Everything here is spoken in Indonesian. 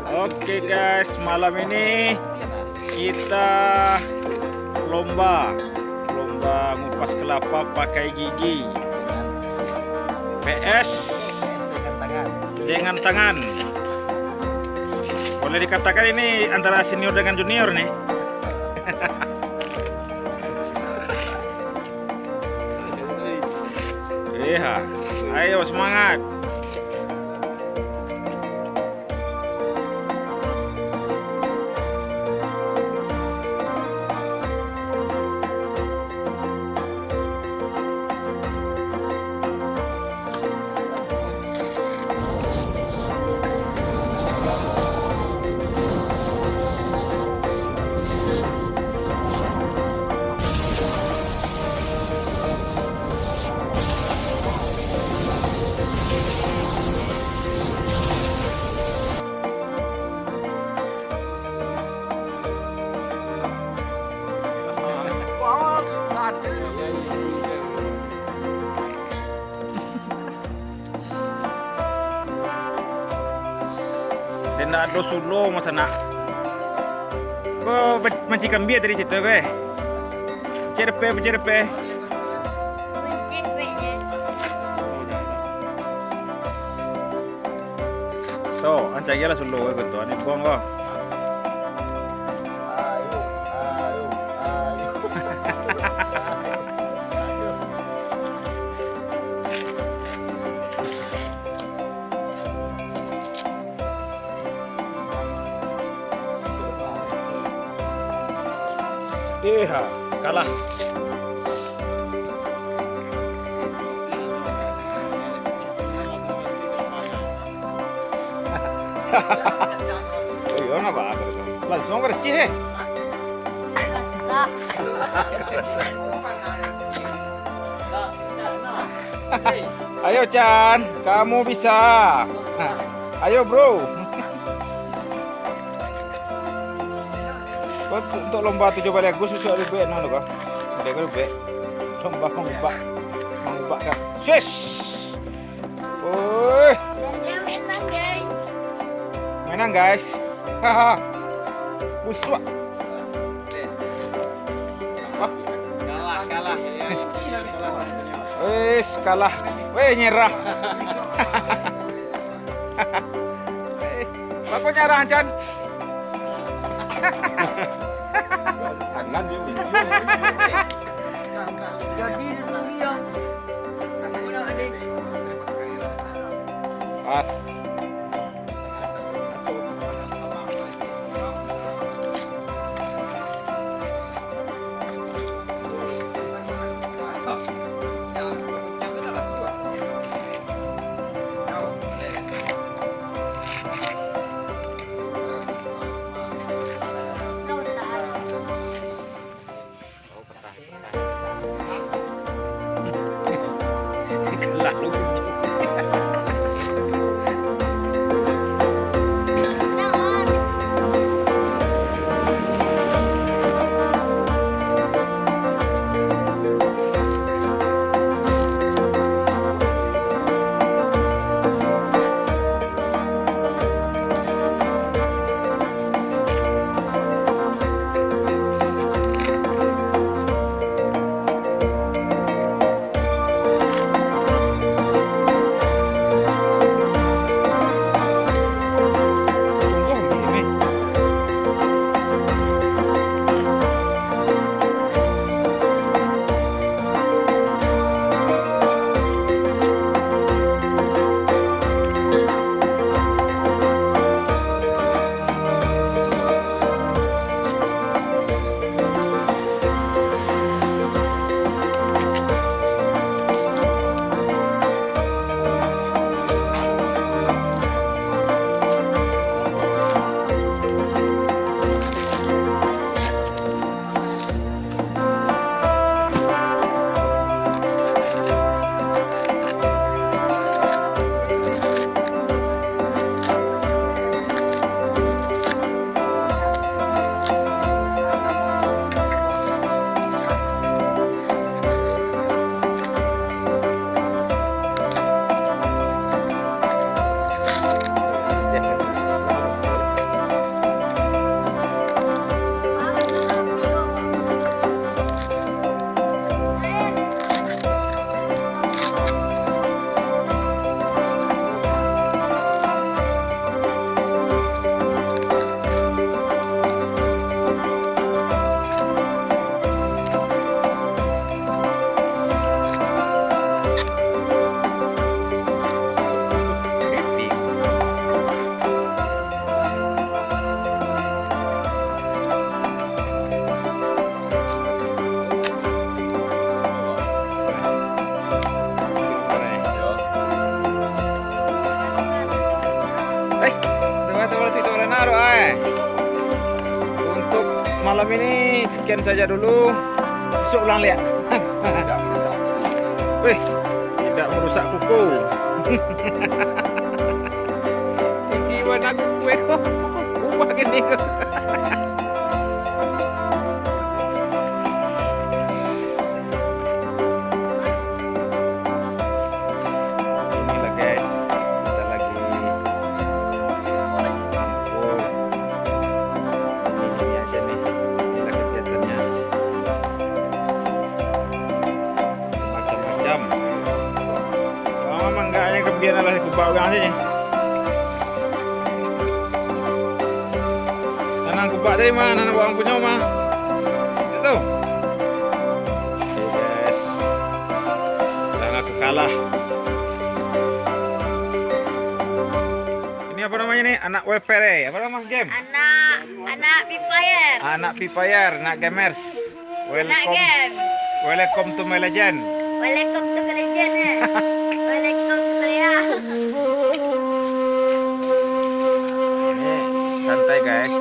Oke guys, malam ini kita lomba ngupas kelapa pakai gigi. PS dengan tangan. Boleh dikatakan ini antara senior dengan junior nih. Iya, ayo semangat. Tidak ada sulu masa nak. Kau mancikan biar dari situ be. Cerpe. So, ancak lah sulu begitu. Ani buang kau. Iya, kalah. Iya, apa? Langsung bersih. Ayo Chan, kamu bisa. Ayo bro. Untuk lomba 17 Agustus sudah lebih nol kah? Ada ke lebih? Lomba mengubah kan? Swish! Oi! Menang guys! Haha! Busuk! Kalah. Wes kalah. Weh nyerah. Aku nyerah Chan. Tangan dia jadi dia. Pas. Lalu malam ini sekian saja dulu. Besok ulang lihat. Tidak bisa. Wih, tidak merusak kuku. Gimana gue kok ubah gini kok. Inilah guys, kita lagi kumpul. Ini aja nih, inilah kegiatannya. Macam-macam. Oh, memang enggak hanya kebiasaan lah aku bawa aja. Tanang kubak tadi mah, anak orang punya mah. Itu. Oke guys. Dan aku kalah. Ini apa namanya nih? Anak welfare. Apa nama game? Anak Pipayar. Anak Pipayar, anak gamers. Anak game. Welcome to my legend. Welcome to the legend. Welcome to the Santai guys.